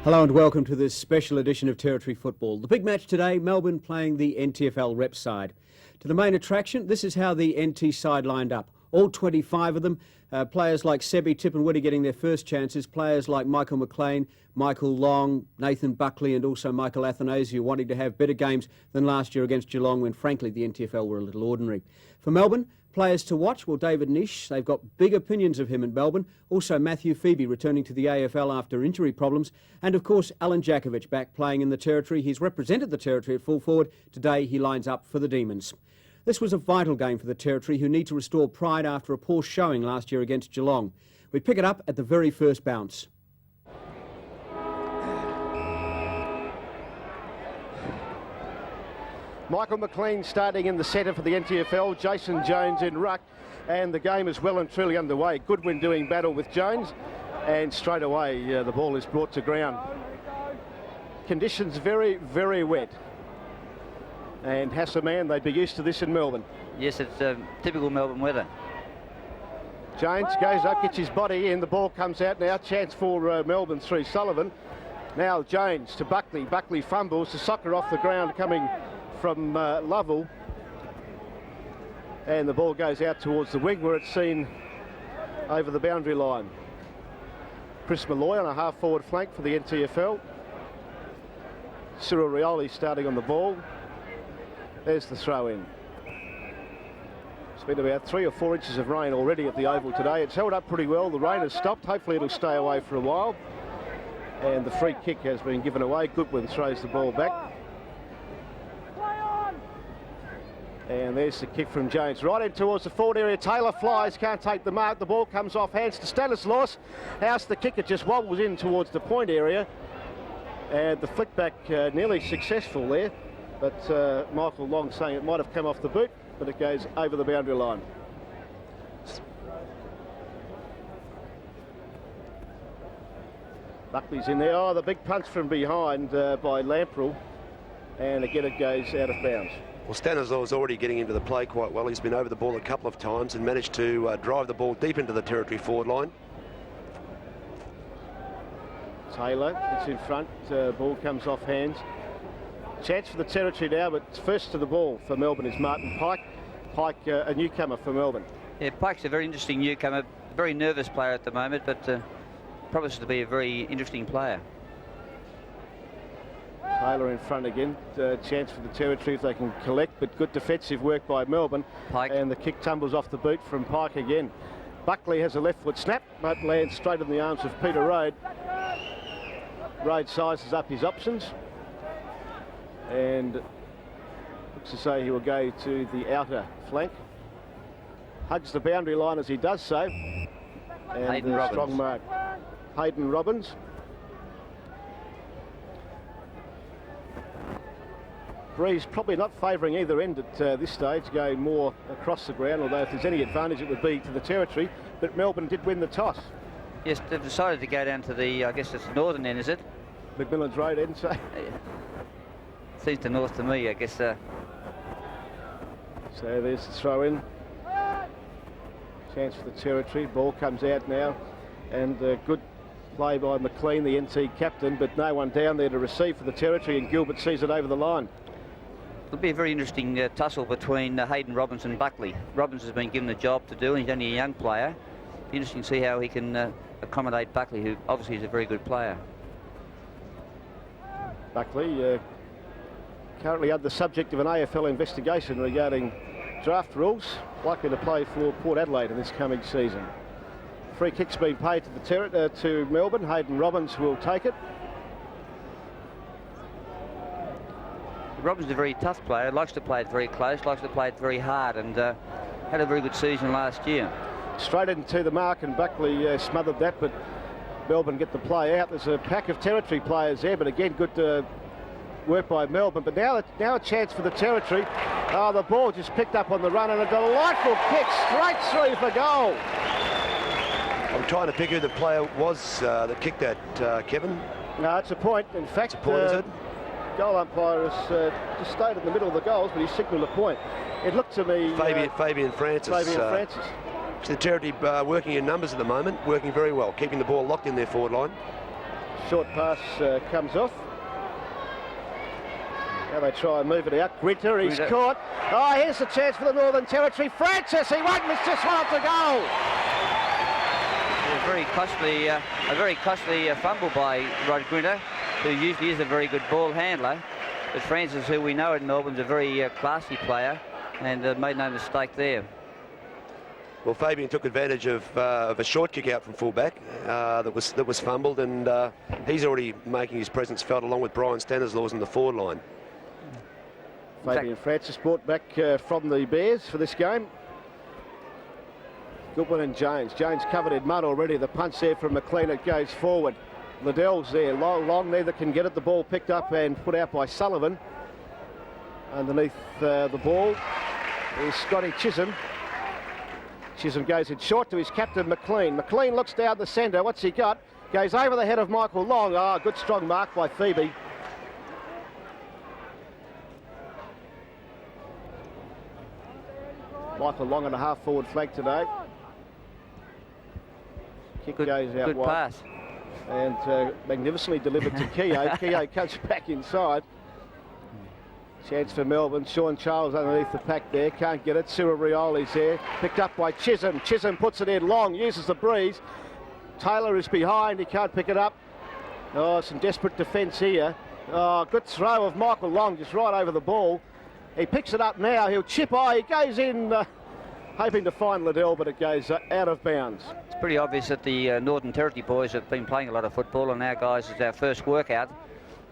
Hello and welcome to this special edition of Territory Football. The big match today, Melbourne playing the Ntfl rep side. To the main attraction, this is how the NT side lined up. All 25 of them, players like Sebi Tippenwoody getting their first chances, players like Michael McLean, Michael Long, Nathan Buckley and also Michael Athanasiou wanting to have better games than last year against Geelong when frankly the Ntfl were a little ordinary. For Melbourne, players to watch, well, David Nish, they've got big opinions of him in Melbourne. Also Matthew Phoebe returning to the AFL after injury problems. And of course, Alan Jakovich back playing in the Territory. He's represented the Territory at full forward. Today he lines up for the Demons. This was a vital game for the Territory, who need to restore pride after a poor showing last year against Geelong. We pick it up at the very first bounce. Michael McLean starting in the centre for the Ntfl, Jason Jones in ruck, and the game is well and truly underway. Goodwin doing battle with Jones, and straight away the ball is brought to ground. Conditions very, very wet. And Hassaman, they'd be used to this in Melbourne. Yes, it's typical Melbourne weather. Jones goes up, gets his body in, the ball comes out now. Chance for Melbourne through Sullivan. Now Jones to Buckley. Buckley fumbles, the soccer off the ground coming from Lovell. And the ball goes out towards the wing where it's seen over the boundary line. Chris Malloy on a half-forward flank for the Ntfl. Cyril Rioli starting on the ball. There's the throw in. It's been about 3 or 4 inches of rain already at the Oval today. It's held up pretty well. The rain has stopped. Hopefully it'll stay away for a while. And the free kick has been given away. Goodwin throws the ball back. And there's the kick from Jones. Right in towards the forward area. Taylor flies, can't take the mark. The ball comes off hands to Stanislaus. House, the kicker, just wobbles in towards the point area. And the flick back nearly successful there. But Michael Long saying it might have come off the boot, but it goes over the boundary line. Buckley's in there. Oh, the big punch from behind by Lamprell. And again it goes out of bounds. Well, Stanislaus is already getting into the play quite well. He's been over the ball a couple of times and managed to drive the ball deep into the Territory forward line. Taylor gets in front. Ball comes off hands. Chance for the Territory now, but first to the ball for Melbourne is Martin Pike. Pike, a newcomer for Melbourne. Yeah, Pike's a very interesting newcomer, very nervous player at the moment, but promises to be a very interesting player. Taylor in front again. Chance for the Territory if they can collect, but good defensive work by Melbourne. Pike. And the kick tumbles off the boot from Pike again. Buckley has a left foot snap, but lands straight in the arms of Peter Rode. Rode sizes up his options. And looks to say he will go to the outer flank. Hugs the boundary line as he does so. And Hayden the Robbins. strong mark. Hayden Robbins. Breeze probably not favouring either end at this stage, going more across the ground, although if there's any advantage it would be to the Territory. But Melbourne did win the toss. Yes, they've decided to go down to the, I guess it's the northern end, is it? McMillan's Road end, so. Seems to north to me, I guess. So there's the throw in. Chance for the Territory. Ball comes out now. And good play by McLean, the NT captain, but no one down there to receive for the Territory, and Gilbert sees it over the line. It'll be a very interesting tussle between Hayden Robbins and Buckley. Robbins has been given a job to do, and he's only a young player. It'll be interesting to see how he can accommodate Buckley, who obviously is a very good player. Buckley currently under the subject of an AFL investigation regarding draft rules, likely to play for Port Adelaide in this coming season. Free kick's been paid to to Melbourne. Hayden Robbins will take it. Robbins is a very tough player, likes to play it very close, likes to play it very hard, and had a very good season last year. Straight into the mark, and Buckley smothered that, but Melbourne get the play out. There's a pack of Territory players there, but again, good work by Melbourne. But now a chance for the Territory. Oh, the ball just picked up on the run, and a delightful kick straight through for goal. I'm trying to pick who the player was that kicked that, Kevin. No, it's a point. In fact, it's a point, is it? Goal umpire has just stayed in the middle of the goals, but he signalled a point. It looked to me... Fabian Francis. Fabian Francis. The Territory working in numbers at the moment, working very well, keeping the ball locked in their forward line. Short pass comes off. Now they try and move it out. Grinter, he's caught. Oh, here's the chance for the Northern Territory. Francis, he won't miss this one to goal. A very costly fumble by Rod Grinter, who usually is a very good ball handler. But Francis, who we know in Melbourne, is a very classy player, and made no mistake there. Well, Fabian took advantage of a short kick out from fullback that was fumbled, and he's already making his presence felt along with Brian Stanislaus in the forward line. Fabian Francis brought back from the Bears for this game. Goodwin and Jones. Jones covered in mud already. The punch there from McLean. It goes forward. Liddell's there. Long neither can get it. The ball picked up and put out by Sullivan. Underneath the ball is Scotty Chisholm. Chisholm goes in short to his captain, McLean. McLean looks down the centre. What's he got? Goes over the head of Michael Long. Ah, good strong mark by Phoebe. Michael Long on a half-forward flank today. Kick goes out good wide. Pass. And magnificently delivered to Keogh. Keogh comes back inside. Chance for Melbourne. Sean Charles underneath the pack there. Can't get it. Cyril Rioli's there. Picked up by Chisholm. Chisholm puts it in long. Uses the breeze. Taylor is behind. He can't pick it up. Oh, some desperate defence here. Oh, good throw of Michael Long just right over the ball. He picks it up now. He'll chip. Oh, he goes in hoping to find Liddell, but it goes out of bounds. It's pretty obvious that the Northern Territory boys have been playing a lot of football, and our guys, it's our first workout.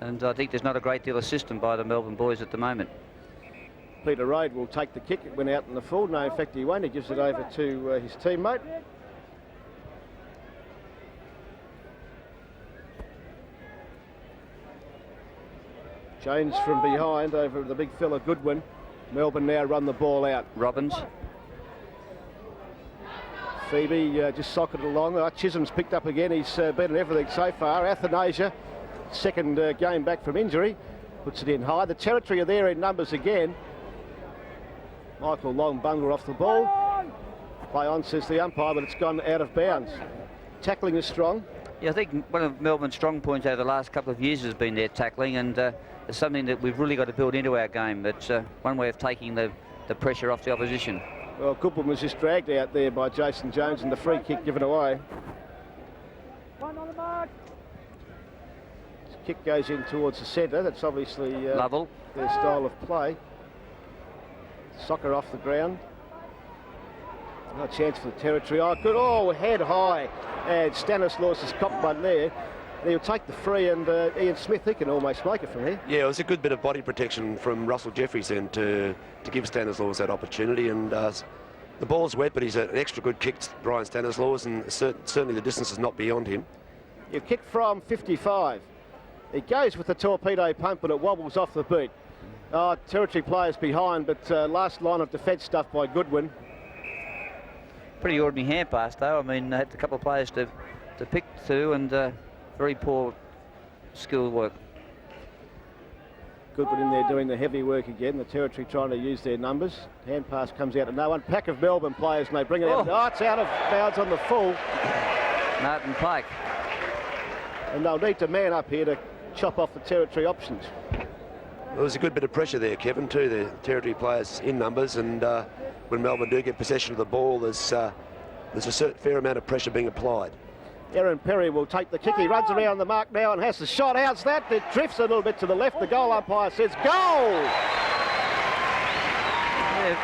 And I think there's not a great deal of system by the Melbourne boys at the moment. Peter Road will take the kick. It went out in the full. No, in fact, he won't. He gives it over to his teammate. Jones from behind over the big fella Goodwin. Melbourne now run the ball out. Robbins. Phoebe just socketed along. Chisholm's picked up again. He's beaten everything so far. Athanasia, second game back from injury, puts it in high. The Territory are there in numbers again. Michael Long bungler off the ball. Play on, says the umpire, but it's gone out of bounds. Tackling is strong. Yeah, I think one of Melbourne's strong points over the last couple of years has been their tackling, and it's something that we've really got to build into our game. It's one way of taking the pressure off the opposition. Well, Goodwin was just dragged out there by Jason Jones and the free kick given away. This kick goes in towards the centre. That's obviously Lovell. Their style of play. Soccer off the ground. No chance for the Territory. Oh, good. Oh, head high. And Stanislaus has copped one there. He'll take the free, and Ian Smith, he can almost make it from here. Yeah, it was a good bit of body protection from Russell Jeffries then to give Stanislaus that opportunity. And the ball's wet, but he's an extra good kick, Brian Stanislaus, and certainly the distance is not beyond him. You kick from 55. He goes with the torpedo pump, but it wobbles off the boot. Territory players behind, but last line of defence stuff by Goodwin. Pretty ordinary hand pass, though. I mean, had a couple of players to pick to, and very poor skill work. Goodwin in there doing the heavy work again. The Territory trying to use their numbers. Hand pass comes out to no one. Pack of Melbourne players, and they bring it out. Oh, it's out of bounds on the full. Martin Pike. And they'll need to man up here to chop off the Territory options. There was a good bit of pressure there, Kevin, too. The Territory players in numbers, and when Melbourne do get possession of the ball, there's a fair amount of pressure being applied. Aaron Perry will take the kick. He runs around the mark now and has the shot. How's that? It drifts a little bit to the left. The goal umpire says goal! Yeah.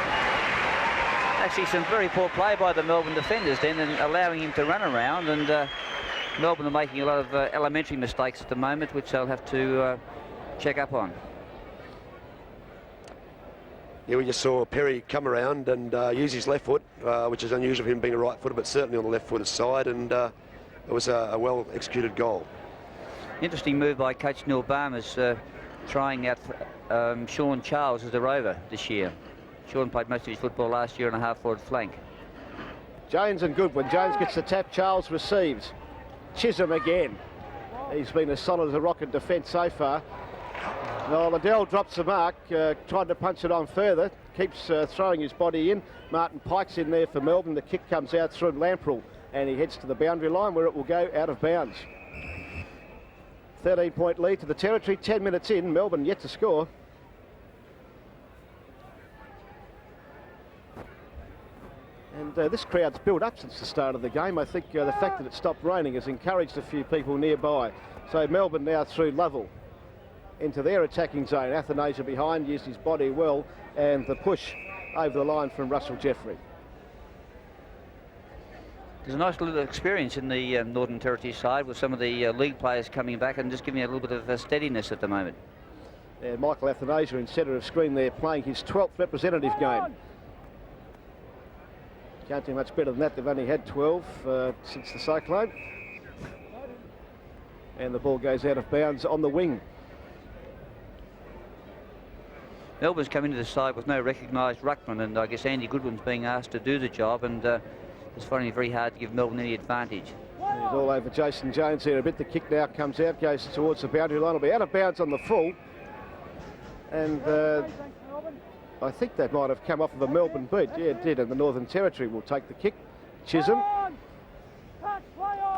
Actually, some very poor play by the Melbourne defenders then, and allowing him to run around, and Melbourne are making a lot of elementary mistakes at the moment, which they'll have to check up on. Yeah, we just saw Perry come around and use his left foot, which is unusual for him being a right footer, but certainly on the left footed side, and it was a well executed goal. Interesting move by coach Neil Barmers, trying out Sean Charles as a rover this year. Sean played most of his football last year on a half-forward flank. Jones and Goodwin. Jones gets the tap. Charles receives. Chisholm again. He's been as solid as a rock in defence so far. Well, Liddell drops the mark, trying to punch it on further, keeps throwing his body in. Martin Pike's in there for Melbourne. The kick comes out through Lamprell, and he heads to the boundary line where it will go out of bounds. 13-point lead to the Territory, 10 minutes in. Melbourne yet to score. And this crowd's built up since the start of the game. I think the fact that it stopped raining has encouraged a few people nearby. So Melbourne now through Lovell into their attacking zone. Athanasia behind, used his body well, and the push over the line from Russell Jeffrey. There's a nice little experience in the Northern Territory side with some of the league players coming back and just giving a little bit of steadiness at the moment. And Michael Athanasia in centre of screen there, playing his 12th representative game. Can't do much better than that. They've only had 12 since the cyclone. And the ball goes out of bounds on the wing. Melbourne's come into the side with no recognised ruckman, and I guess Andy Goodwin's being asked to do the job, and it's finding it very hard to give Melbourne any advantage. He's all over Jason Jones here a bit. The kick now comes out, goes towards the boundary line. It'll be out of bounds on the full. And I think that might have come off of a Melbourne beat. Yeah, it did, and the Northern Territory will take the kick. Chisholm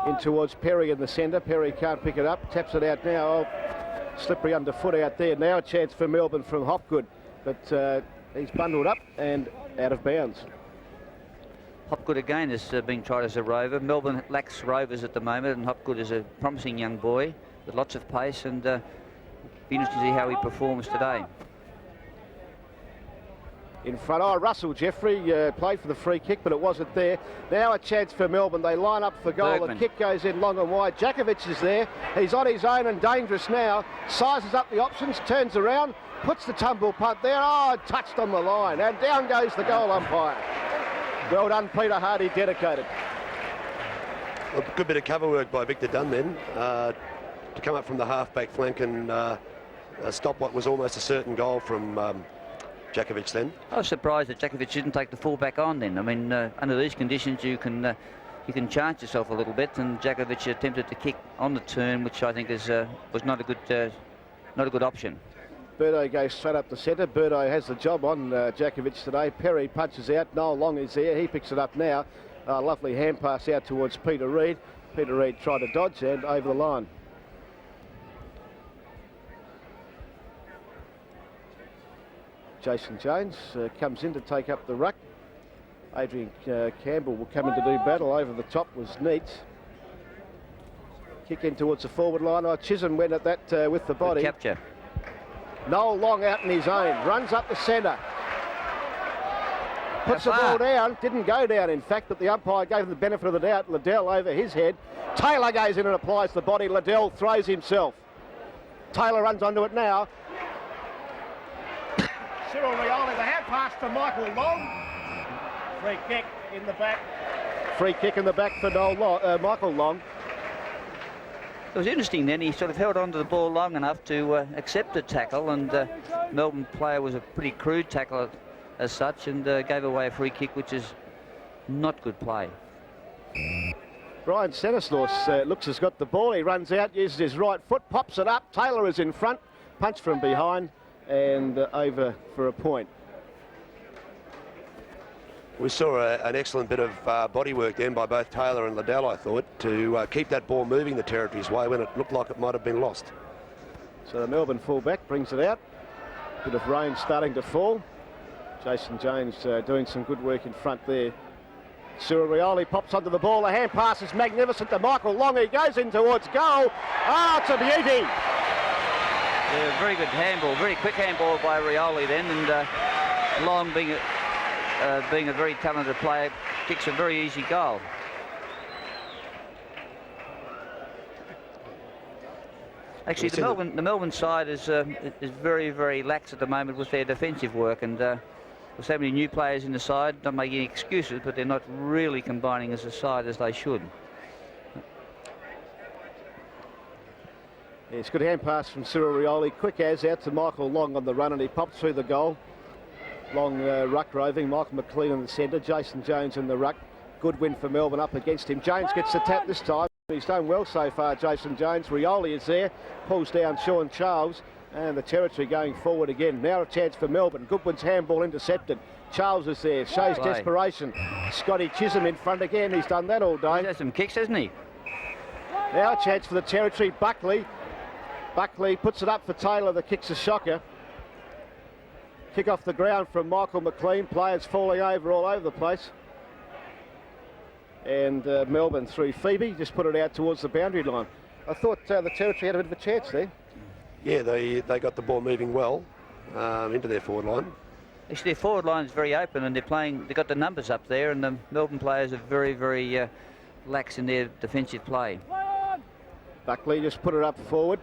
in towards Perry in the centre. Perry can't pick it up, taps it out now. Oh, slippery underfoot out there. Now a chance for Melbourne from Hopgood, but he's bundled up and out of bounds. Hopgood again is being tried as a rover. Melbourne lacks rovers at the moment, and Hopgood is a promising young boy with lots of pace, and be interested to see how he performs today. In front, Russell Jeffrey played for the free kick, but it wasn't there. Now a chance for Melbourne. They line up for goal. Bergman. The kick goes in long and wide. Jakovic is there. He's on his own and dangerous now. Sizes up the options, turns around, puts the tumble punt there. Oh, touched on the line. And down goes the goal umpire. Well done, Peter Hardy, dedicated. A good bit of cover work by Victor Dunn then to come up from the half-back flank and stop what was almost a certain goal from Jakovic then. I was surprised that Jakovic didn't take the fullback on then. I mean, under these conditions, you can chance yourself a little bit, and Jakovic attempted to kick on the turn, which I think was not a good option. Burdo goes straight up the centre. Burdo has the job on Jakovic today. Perry punches out. Noel Long is there. He picks it up now. Lovely hand pass out towards Peter Reid. Peter Reid tried to dodge and over the line. Jason Jones comes in to take up the ruck. Adrian Campbell will come in to do battle. Over the top was Neats. Kick in towards the forward line. Chisholm went at that with the body. Good capture. Noel Long out in his own. Runs up the centre. Puts the ball down. Didn't go down, in fact, but the umpire gave him the benefit of the doubt. Liddell over his head. Taylor goes in and applies the body. Liddell throws himself. Taylor runs onto it now. Cyril Rioli, the hand pass to Michael Long. Free kick in the back. Free kick in the back for Michael Long. It was interesting then, he sort of held on to the ball long enough to accept the tackle, and Melbourne player was a pretty crude tackle as such, and gave away a free kick, which is not good play. Brian Stanislaus looks has got the ball. He runs out, uses his right foot, pops it up. Taylor is in front, punch from behind, and over for a point. We saw an excellent bit of body work then by both Taylor and Liddell, I thought, to keep that ball moving the Territory's way when it looked like it might have been lost. So the Melbourne fullback brings it out. Bit of rain starting to fall. Jason Jones doing some good work in front there. Cyril Rioli pops onto the ball. The hand pass is magnificent to Michael Long. He goes in towards goal. It's a beauty. Yeah, very good handball, very quick handball by Rioli then, and Long being a very talented player, kicks a very easy goal. Actually, the Melbourne side is very, very lax at the moment with their defensive work, and with so many new players in the side, not making any excuses, but they're not really combining as a side as they should. It's good hand pass from Cyril Rioli. Quick as out to Michael Long on the run, and he pops through the goal. Long ruck roving. Michael McLean in the centre. Jason Jones in the ruck. Good win for Melbourne up against him. Jones gets the tap this time. He's done well so far, Jason Jones. Rioli is there. Pulls down Sean Charles. And the Territory going forward again. Now a chance for Melbourne. Goodwin's handball intercepted. Charles is there. Shows desperation. Scotty Chisholm in front again. He's done that all day. He's had some kicks, hasn't he? Now a chance for the Territory. Buckley Buckley puts it up for Taylor, the kick's a shocker. Kick off the ground from Michael McLean, players falling over all over the place. And Melbourne through Phoebe, just put it out towards the boundary line. I thought the Territory had a bit of a chance there. Yeah, they got the ball moving well into their forward line. Actually, their forward line is very open, and they've got the numbers up there, and the Melbourne players are very, very lax in their defensive play. Buckley just put it up forward.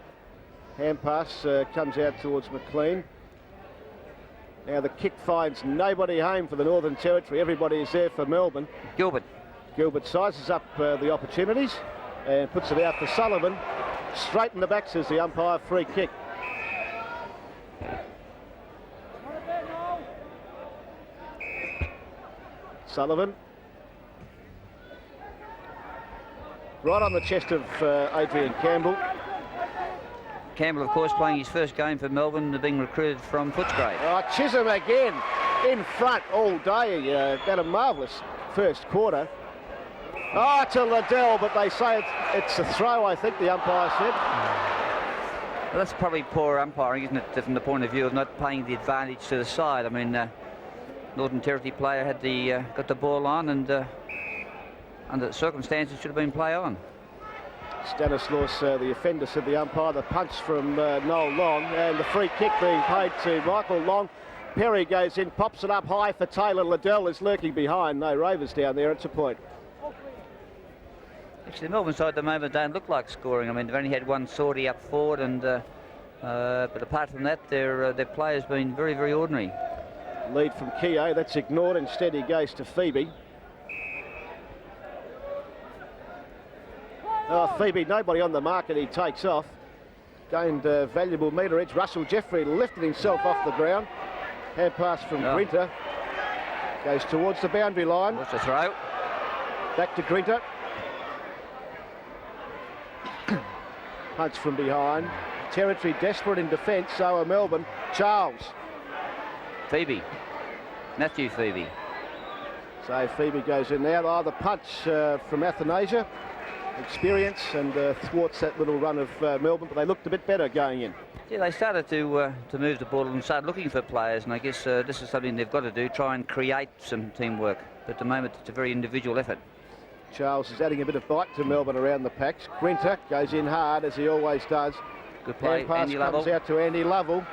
Hand pass comes out towards McLean. Now the kick finds nobody home for the Northern Territory. Everybody is there for Melbourne. Gilbert sizes up the opportunities and puts it out for Sullivan. Straight in the back, says the umpire, free kick. Sullivan. Right on the chest of Adrian Campbell. Campbell, of course, playing his first game for Melbourne, being recruited from Footscray. Oh, Chisholm again in front all day. Had a marvellous first quarter. Oh, to Liddell, but they say it's a throw, I think the umpire said. Well, that's probably poor umpiring, isn't it, from the point of view of not paying the advantage to the side. I mean, Northern Territory player had got the ball on, and under the circumstances should have been play on. Stanislaus, the offender, said the umpire. The punch from Noel Long, and the free kick being paid to Michael Long. Perry goes in, pops it up high for Taylor. Liddell is lurking behind. No Rovers down there. It's a point. Actually, the Melbourne side at the moment don't look like scoring. I mean, they've only had one sortie up forward, and but apart from that, their players been very, very ordinary. Lead from Keogh, that's ignored. Instead, he goes to Phoebe. Oh, Phoebe, nobody on the mark, and he takes off. Gained valuable meterage. Russell Jeffrey lifted himself off the ground. Hand pass from Grinter. Goes towards the boundary line. What's the throw? Back to Grinter. Punch from behind. Territory desperate in defence, so are Melbourne. Charles. Phoebe. Matthew Phoebe. So Phoebe goes in now. Oh, the punch from Athanasia. Experience and thwarts that little run of Melbourne, but they looked a bit better going in. Yeah, they started to move the ball and start looking for players, and I guess this is something they've got to do, try and create some teamwork. But at the moment, it's a very individual effort. Charles is adding a bit of bite to Melbourne around the packs. Grinter goes in hard, as he always does. Good play, Hand pass Andy comes Lovell. out to Andy Lovell.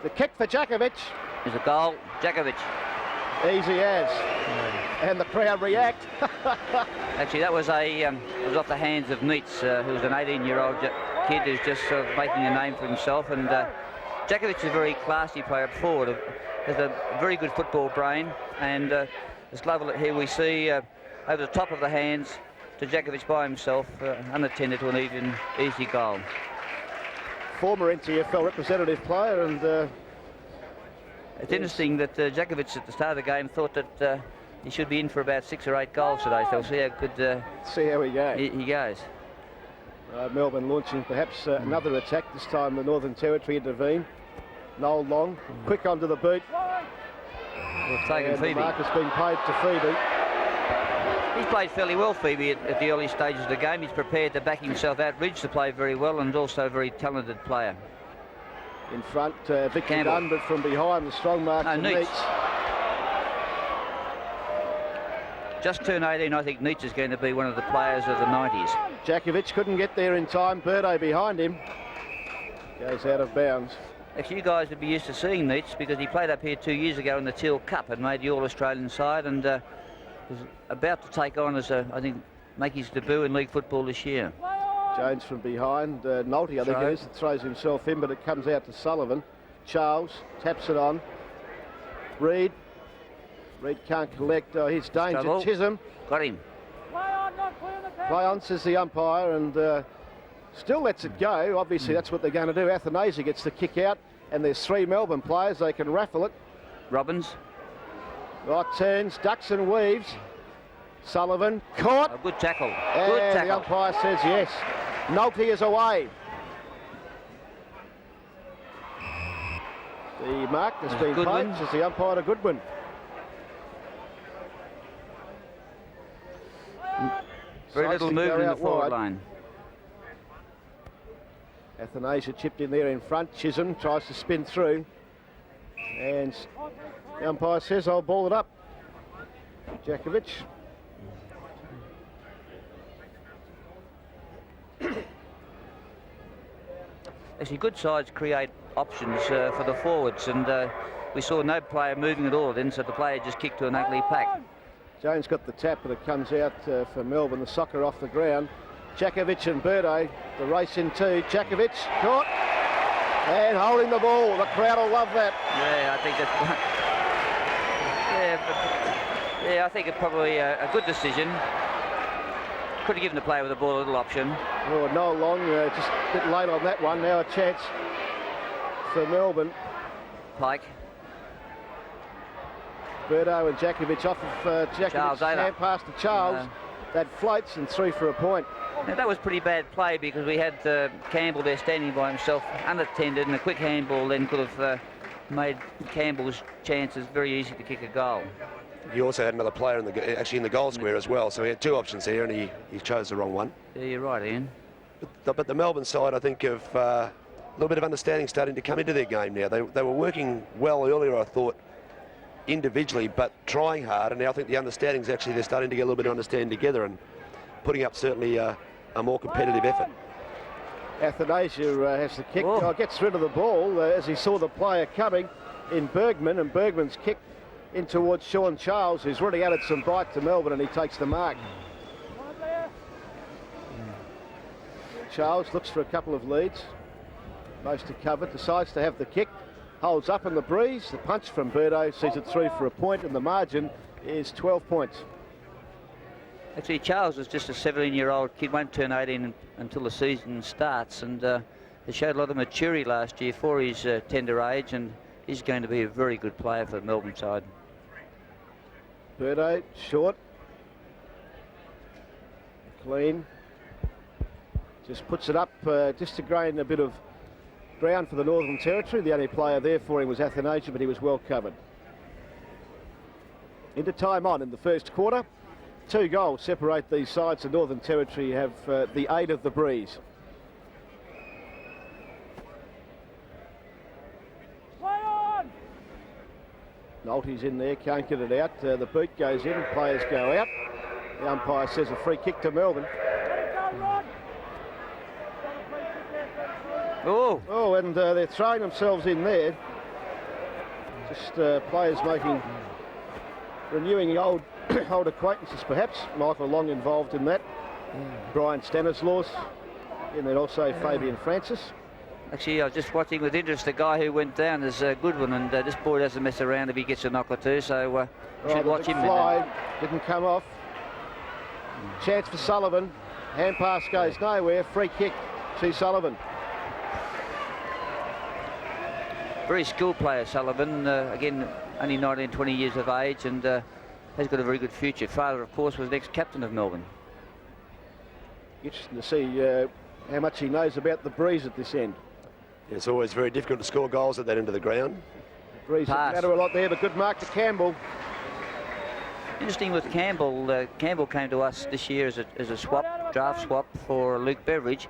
The kick for Djakovic. There's a goal, Djakovic. Easy as. And the crowd react. Actually, that was was off the hands of Neitz, who's an 18-year-old kid who's just sort of making a name for himself. And Djakovic is a very classy player up forward. Has a very good football brain. And this Lovell here we see over the top of the hands to Djakovic by himself, unattended to an even easy goal. Former Ntfl representative player, and it's interesting that Djakovic at the start of the game thought that he should be in for about 6 or 8 goals today, so we'll see how good see how we go. He goes. Melbourne launching perhaps another attack. This time the Northern Territory intervene. Noel Long, quick onto the boot. We've taken and Phoebe. the mark has been paid to Phoebe. He's played fairly well, Phoebe, at the early stages of the game. He's prepared to back himself out, Ridge to play very well, and also a very talented player. In front, Victor Campbell. Dunn, but from behind, the strong mark to Neitz. Neitz. Just turned 18, I think Neitz is going to be one of the players of the 90s. Djakovic couldn't get there in time. Birdo behind him. Goes out of bounds. Actually, you guys would be used to seeing Neitz because he played up here 2 years ago in the Teal Cup and made the All-Australian side, and was about to take on as I think, make his debut in league football this year. Jones from behind. Nolte, I think it is, throws himself in, but it comes out to Sullivan. Charles taps it on. Reid. Reid can't collect. Oh, he's danger. Trouble. Chisholm. Got him. Play on, says the umpire, and still lets it go. Obviously, that's what they're going to do. Athanasia gets the kick out, and there's 3 Melbourne players. They can raffle it. Robbins. Right, turns, ducks and weaves. Sullivan caught. A good tackle. And Good tackle. the umpire says yes. Nolte is away. The mark has been Goodwin. paid, says the umpire to Goodwin. Very Sides little to go movement in the out forward wide. line. Athanasia chipped in there in front. Chisholm tries to spin through. And the umpire says, I'll ball it up. Jakovic. Actually, good sides create options for the forwards, and we saw no player moving at all then, so the player just kicked to an ugly pack. Jones got the tap, but it comes out for Melbourne. The soccer off the ground. Jakovic and Birdo, the race in two. Jakovic caught and holding the ball. The crowd will love that. Yeah, I think that's... yeah, I think it's probably a good decision. Could have given the player with the ball a little option. Oh, Noel Long just a bit late on that one. Now a chance for Melbourne. Pike. Birdo and Jakovic off of Jakovic's hand pass to Charles. That floats and through for a point. Now, that was pretty bad play because we had Campbell there standing by himself unattended, and a quick handball then could have made Campbell's chances very easy to kick a goal. He also had another player in the goal square as well, so he had two options here, and he chose the wrong one. Yeah, you're right, Ian. But the Melbourne side, I think, have a little bit of understanding starting to come into their game now. They were working well earlier, I thought, individually, but trying hard, and now I think the understanding is actually they're starting to get a little bit of understanding together and putting up certainly a more competitive effort. Athanasia has the kick. Gets rid of the ball as he saw the player coming in Bergman, and Bergman's kick in towards Sean Charles, who's really added some bite to Melbourne, and he takes the mark. Charles looks for a couple of leads. Most are covered, decides to have the kick, holds up in the breeze. The punch from Birdo sees it through for a point, and the margin is 12 points. Actually, Charles is just a 17-year-old kid, won't turn 18 until the season starts, and he showed a lot of maturity last year for his tender age, and he's going to be a very good player for the Melbourne side. Birdo, short. Clean. Just puts it up just to gain a bit of ground for the Northern Territory. The only player there for him was Athanasia, but he was well covered. Into time on in the first quarter. 2 goals separate these sides. The Northern Territory have the aid of the breeze. Nolte's in there, can't get it out. The boot goes in, players go out. The umpire says a free kick to Melbourne. Oh, and they're throwing themselves in there. Just players renewing old acquaintances perhaps. Michael Long involved in that. Brian Stanislaus, and then also Fabian Francis. Actually, I was just watching with interest the guy who went down is Goodwin, and this boy doesn't mess around if he gets a knock or two, so should watch him. Fly didn't come off. Chance for Sullivan. Hand pass goes nowhere. Free kick to Sullivan. Very skilled player, Sullivan. Again, only 19, 20 years of age, and has got a very good future. Father, of course, was the ex-captain of Melbourne. Interesting to see how much he knows about the breeze at this end. It's always very difficult to score goals at that end of the ground. The breeze doesn't matter a lot there, but good mark to Campbell. Interesting with Campbell. Campbell came to us this year as a draft swap for Luke Beveridge.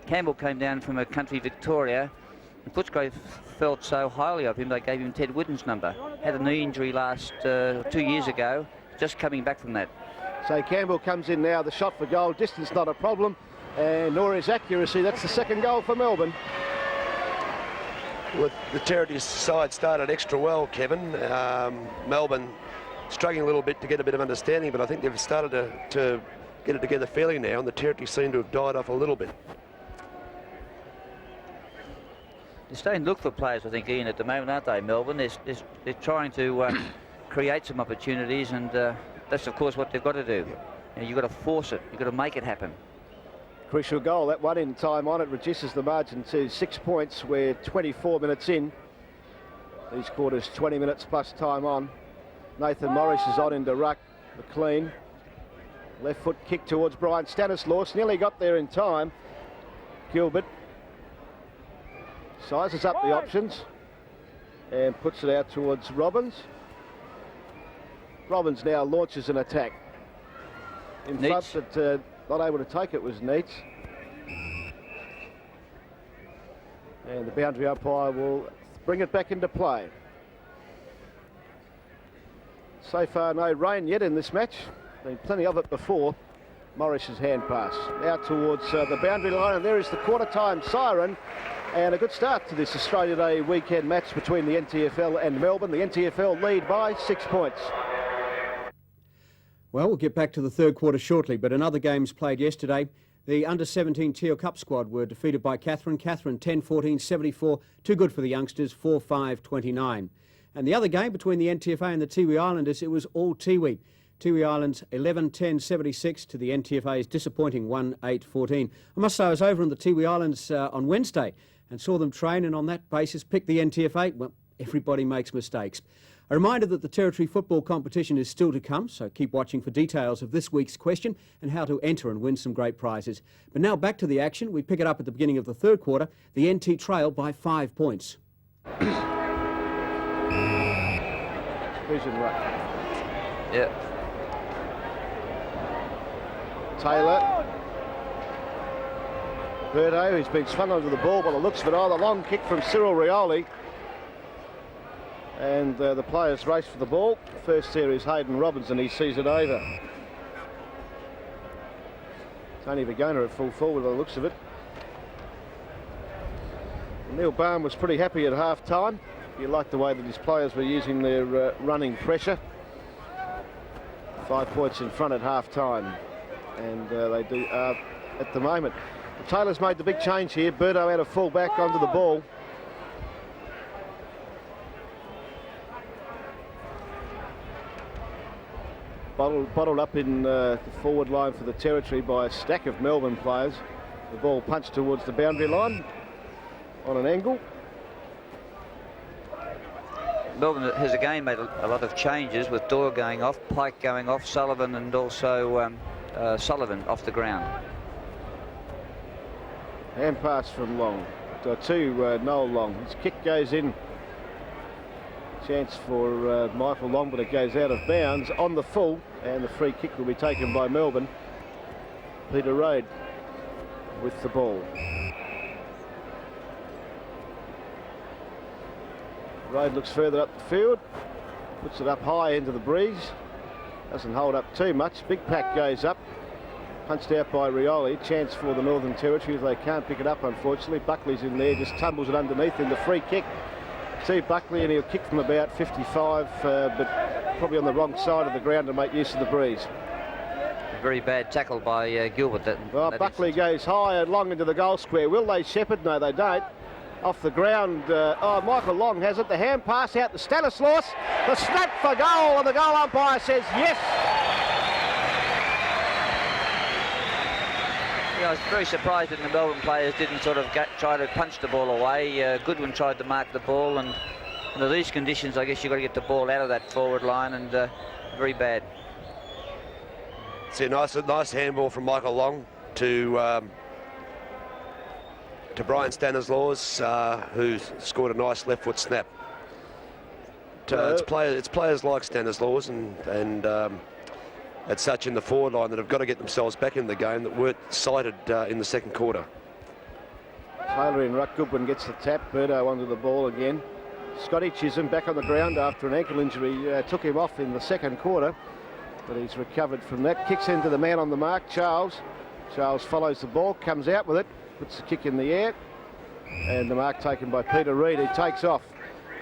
Campbell came down from a country, Victoria, and Footscray felt so highly of him they gave him Ted Whitten's number. Had a knee injury 2 years ago, just coming back from that. So Campbell comes in now, the shot for goal, distance not a problem, and nor is accuracy. That's the second goal for Melbourne. Well, the Territory side started extra well, Kevin. Melbourne struggling a little bit to get a bit of understanding, but I think they've started to get it together fairly now, and the Territory seem to have died off a little bit. They're starting to look for players, I think, Ian, at the moment, aren't they, Melbourne? They're trying to create some opportunities, and that's, of course, what they've got to do. You know, you've got to force it. You've got to make it happen. Crucial goal, that one in time on. It reduces the margin to 6 points. We're 24 minutes in. These quarters, 20 minutes plus time on. Nathan Morris is on into ruck. McLean. Left foot kick towards Brian Stanislaus. Nearly got there in time. Gilbert sizes up the options and puts it out towards Robbins. Robbins now launches an attack. In front, but not able to take it was Neitz. And the boundary umpire will bring it back into play. So far, no rain yet in this match. Been plenty of it before. Morris's hand pass out towards the boundary line, and there is the quarter-time siren. And a good start to this Australia Day weekend match between the NTFL and Melbourne. The NTFL lead by 6 points. Well, we'll get back to the third quarter shortly, but in other games played yesterday, the under-17 Teal Cup squad were defeated by Catherine. Catherine 10-14, 74, too good for the youngsters, 4-5, 29. And the other game between the NTFA and the Tiwi Islanders, it was all Tiwi. Tiwi Islands 11-10, 76 to the NTFA's disappointing 1-8, 14. I must say I was over on the Tiwi Islands on Wednesday and saw them train, and on that basis picked the NTFA. Well, everybody makes mistakes. A reminder that the Territory football competition is still to come, so keep watching for details of this week's question and how to enter and win some great prizes. But now back to the action. We pick it up at the beginning of the third quarter. The NT trail by 5 points. Vision right. Yeah. Taylor. Berto, who's been swung onto the ball by the looks of it. Oh, the long kick from Cyril Rioli. And the players race for the ball. First there is Hayden Robinson. He sees it over. Tony Vigona at full forward by the looks of it. Neil Barham was pretty happy at half-time. He liked the way that his players were using their running pressure. 5 points in front at half-time. And they do at the moment. Taylor's made the big change here. Berto out of full back onto the ball. Bottled up in the forward line for the Territory by a stack of Melbourne players. The ball punched towards the boundary line on an angle. Melbourne has again made a lot of changes, with Doyle going off, Pike going off, Sullivan and also Sullivan off the ground. Hand pass from Long to Noel Long. His kick goes in. Chance for Michael Long, but it goes out of bounds on the full, and the free kick will be taken by Melbourne. Peter Reid with the ball. Reid looks further up the field, puts it up high into the breeze, doesn't hold up too much. Big pack goes up, punched out by Rioli. Chance for the Northern Territory if they can't pick it up, unfortunately. Buckley's in there, just tumbles it underneath in the free kick. Steve Buckley, and he'll kick from about 55, but probably on the wrong side of the ground to make use of the breeze. Very bad tackle by Gilbert. Buckley goes high and long into the goal square. Will they shepherd? No, they don't. Off the ground. Michael Long has it. The hand pass out to Stanislaus. The snap for goal, and the goal umpire says yes. Yeah, I was very surprised that the Melbourne players didn't sort of try to punch the ball away. Goodwin tried to mark the ball, and under these conditions, I guess you've got to get the ball out of that forward line, and very bad. It's a nice handball from Michael Long to Brian Stanislaus, who scored a nice left foot snap. It's players like Stanislaus and as such in the forward line that have got to get themselves back in the game that weren't sighted in the second quarter. Taylor in ruck. Goodwin gets the tap. Berto onto the ball again. Scotty Chisholm back on the ground after an ankle injury. Took him off in the second quarter, but he's recovered from that. Kicks into the man on the mark, Charles. Charles follows the ball, comes out with it, puts the kick in the air, and the mark taken by Peter Reid. He takes off.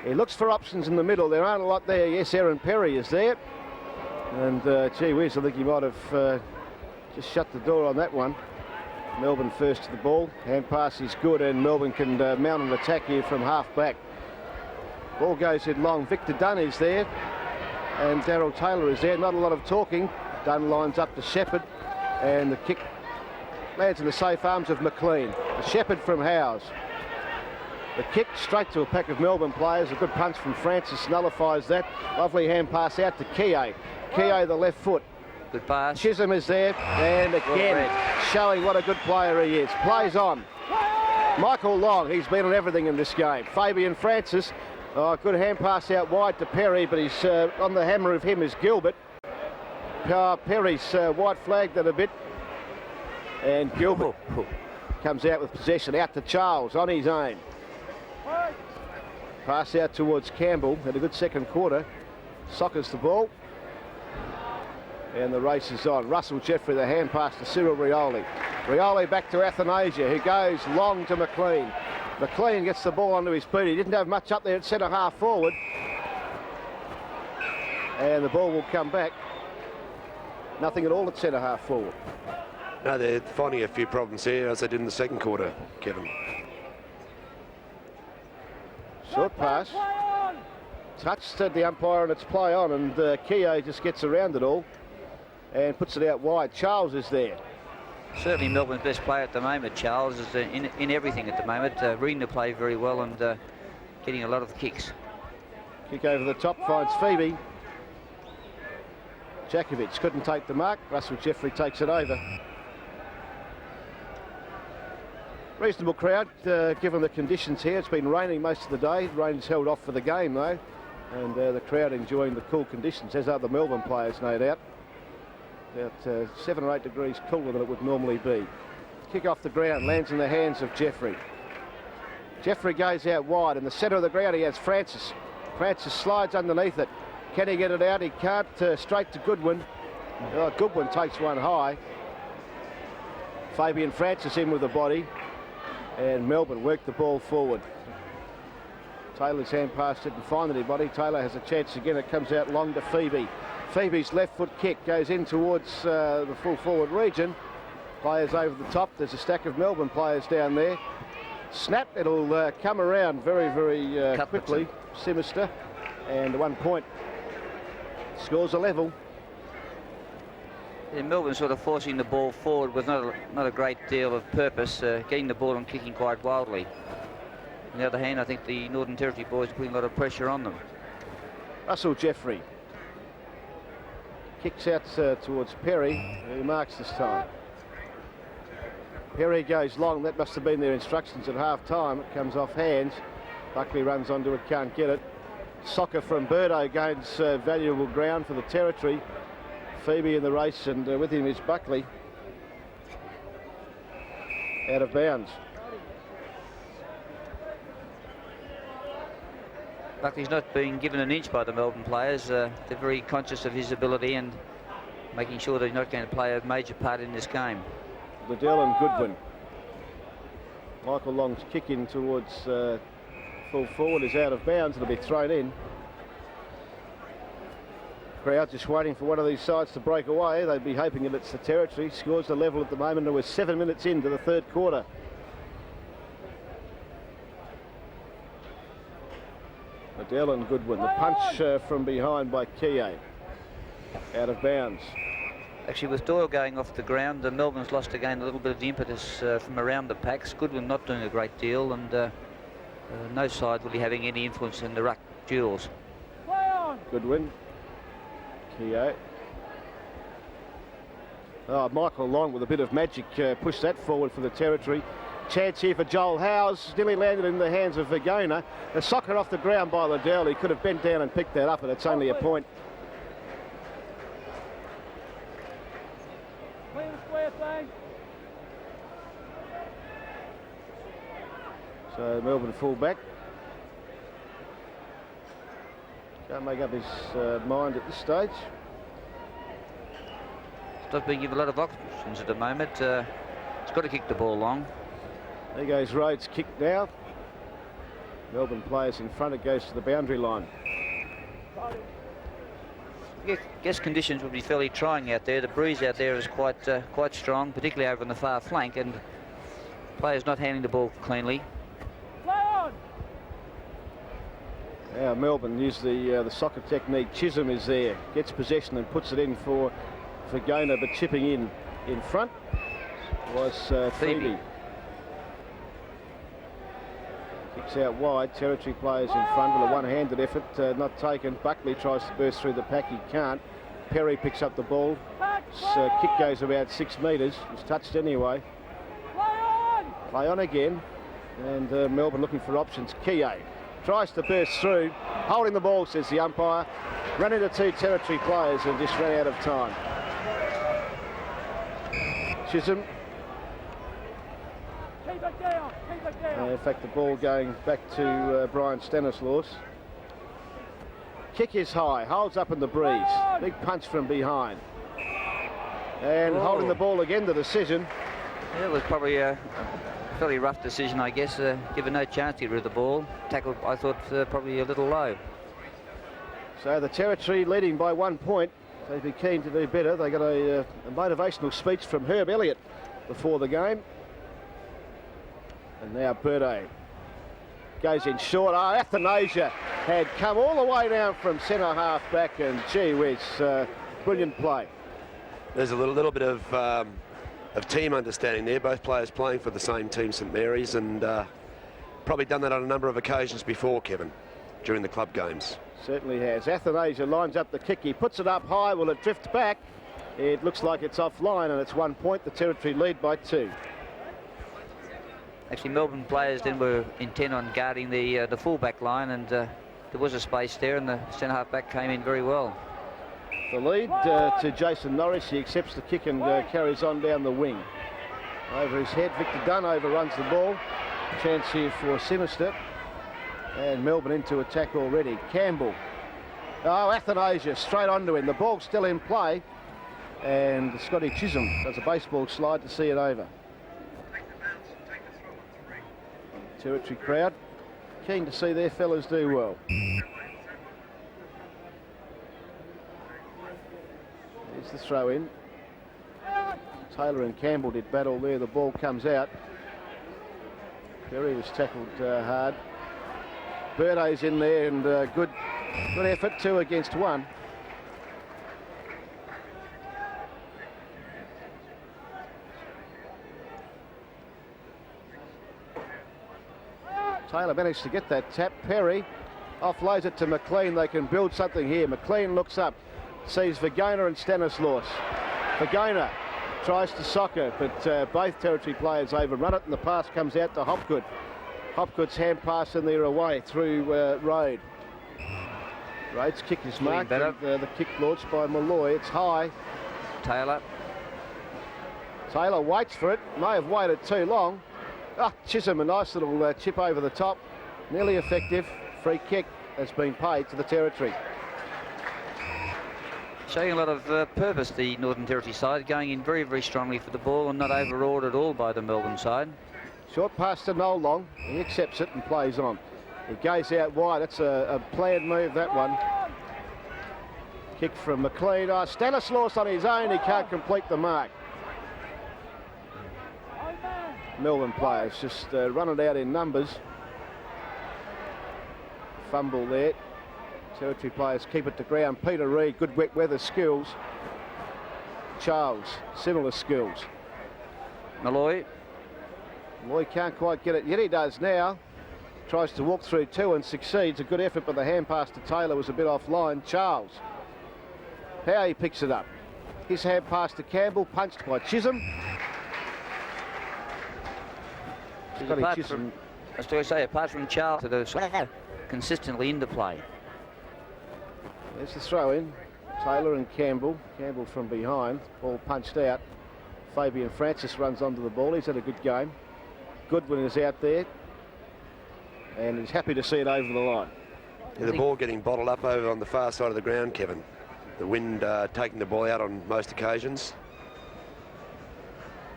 He looks for options in the middle. There aren't a lot there. Yes, Aaron Perry is there. And gee whiz, I think he might have just shut the door on that one. Melbourne first to the ball. Hand pass is good, and Melbourne can mount an attack here from half back. Ball goes in long. Victor Dunn is there, and Daryl Taylor is there. Not a lot of talking. Dunn lines up to Shepherd, and the kick lands in the safe arms of McLean. The Shepherd from Howes. The kick straight to a pack of Melbourne players. A good punch from Francis nullifies that. Lovely hand pass out to Kie. Kie, the left foot. Good pass. Chisholm is there, and again showing what a good player he is. Plays on. Michael Long, he's been on everything in this game. Fabian Francis, good hand pass out wide to Perry, but he's on the hammer of him is Gilbert. Perry's white flagged it a bit, and Gilbert comes out with possession, out to Charles on his own. Pass out towards Campbell. Had a good second quarter. Sockers the ball. And the race is on. Russell Jeffrey, the hand pass to Cyril Rioli. Rioli back to Athanasia, who goes long to McLean. McLean gets the ball onto his feet. He didn't have much up there at centre half forward. And the ball will come back. Nothing at all at centre half forward. No, they're finding a few problems here, as they did in the second quarter, Kevin. Short pass. Touched the umpire and it's play on, and Keogh just gets around it all and puts it out wide. Charles is there. Certainly Melbourne's best player at the moment. Charles is in everything at the moment, reading the play very well and getting a lot of kicks. Kick over the top, finds Phoebe. Jakovic couldn't take the mark. Russell Jeffrey takes it over. Reasonable crowd, given the conditions here. It's been raining most of the day. Rain's held off for the game, though. And the crowd enjoying the cool conditions, as are the Melbourne players, no doubt. About 7 or 8 degrees cooler than it would normally be. Kick off the ground, lands in the hands of Jeffrey. Jeffrey goes out wide. In the centre of the ground, he has Francis. Francis slides underneath it. Can he get it out? He can't. Straight to Goodwin. Goodwin takes one high. Fabian Francis in with the body. And Melbourne work the ball forward. Taylor's hand pass didn't find anybody. Taylor has a chance again. It comes out long to Phoebe. Phoebe's left foot kick goes in towards the full forward region. Players over the top. There's a stack of Melbourne players down there. Snap. It'll come around very, very quickly. Simister. And 1 point. Scores a level. Yeah, Melbourne sort of forcing the ball forward with not a great deal of purpose, getting the ball and kicking quite wildly. On the other hand, I think the Northern Territory boys are putting a lot of pressure on them. Russell Jeffrey kicks out towards Perry, who marks this time. Perry goes long. That must have been their instructions at half time. It comes off hands. Buckley runs onto it, can't get it. Soccer from Birdo gains valuable ground for the Territory. Phoebe in the race, and with him is Buckley. Out of bounds. Buckley's not being given an inch by the Melbourne players. They're very conscious of his ability and making sure that he's not going to play a major part in this game. Liddell and Goodwin. Michael Long's kick in towards full forward is out of bounds. It'll be thrown in. Crowd just waiting for one of these sides to break away. They'd be hoping that it's the Territory. Scores the level at the moment, and we're 7 minutes into the third quarter. Liddell and Goodwin. The punch from behind by Keogh. Out of bounds. Actually, with Doyle going off the ground, Melbourne's lost again a little bit of the impetus from around the packs. Goodwin not doing a great deal, and no side really having any influence in the ruck duels. Goodwin. Keogh. Michael Long with a bit of magic pushed that forward for the Territory. Chance here for Joel Howes. Nearly landed in the hands of Vigona. A soccer off the ground by Liddell. He could have bent down and picked that up, and it's only a point. So Melbourne full back. Can't make up his mind at this stage. He's not being given a lot of options at the moment. He's got to kick the ball long. There goes Rhodes' kick now. Melbourne players in front. It goes to the boundary line. I guess conditions will be fairly trying out there. The breeze out there is quite strong, particularly over on the far flank, and players not handling the ball cleanly. Now Melbourne use the soccer technique. Chisholm is there, gets possession and puts it in for Vigona, but chipping in front was Phoebe. Kicks out wide. Territory players in front with a one-handed effort, not taken. Buckley tries to burst through the pack. He can't. Perry picks up the ball. His kick goes about 6 metres. It's touched anyway. Play on again. And Melbourne looking for options. Keogh tries to burst through. Holding the ball, says the umpire. Ran into 2 Territory players and just ran out of time. Chisholm. In fact, the ball going back to Brian Stanislaus. Kick is high, holds up in the breeze. Big punch from behind. And holding the ball again, the decision. Yeah, it was probably a fairly rough decision, I guess. Given no chance to get rid of the ball. Tackled, I thought, probably a little low. So the Territory leading by 1 point. They'd be keen to do better. They got a motivational speech from Herb Elliott before the game. And now Birday goes in short. Oh, Athanasia had come all the way down from centre half back, and gee whiz, brilliant play. There's a little bit of team understanding there. Both players playing for the same team, St Mary's, and probably done that on a number of occasions before, Kevin, during the club games. Certainly has. Athanasia lines up the kick. He puts it up high. Will it drift back? It looks like it's offline, and it's 1 point. The Territory lead by 2. Actually, Melbourne players then were intent on guarding the full-back line, and there was a space there, and the centre half-back came in very well. The lead to Jason Norris. He accepts the kick and carries on down the wing. Over his head, Victor Dunn overruns the ball. Chance here for Sinister. And Melbourne into attack already. Campbell. Oh, Athanasia straight onto him. The ball's still in play. And Scotty Chisholm does a baseball slide to see it over. Territory crowd keen to see their fellas do well. There's the throw in. Taylor and Campbell did battle there. The ball comes out. Perry was tackled hard. Birday's in there, and good effort, 2 against 1. Taylor managed to get that tap. Perry offloads it to McLean. They can build something here. McLean looks up, sees Vergona and Stanislaus. Vergona tries to sock it, but both Territory players overrun it, and the pass comes out to Hopgood. Hopgood's hand pass in there away through Road. Road's kick is marked, and the kick launched by Malloy. It's high. Taylor waits for it. May have waited too long. Oh, Chisholm, a nice little chip over the top. Nearly effective. Free kick has been paid to the Territory. Showing a lot of purpose, the Northern Territory side, going in very, very strongly for the ball and not overawed at all by the Melbourne side. Short pass to Noel Long. He accepts it and plays on. He goes out wide. That's a planned move, that one. Kick from McLean. Oh, Stanislaus on his own. He can't complete the mark. Melbourne players just run it out in numbers. Fumble there. Territory players keep it to ground. Peter Reid, good wet weather skills. Charles, similar skills. Malloy can't quite get it yet. He does now. Tries to walk through 2 and succeeds. A good effort, but the hand pass to Taylor was a bit offline. Charles, how he picks it up. His hand pass to Campbell, punched by Chisholm. Apart from Charles, they're consistently into play. There's the throw in. Taylor and Campbell. Campbell from behind. Ball punched out. Fabian Francis runs onto the ball. He's had a good game. Goodwin is out there. And he's happy to see it over the line. Yeah, the ball getting bottled up over on the far side of the ground, Kevin. The wind taking the ball out on most occasions.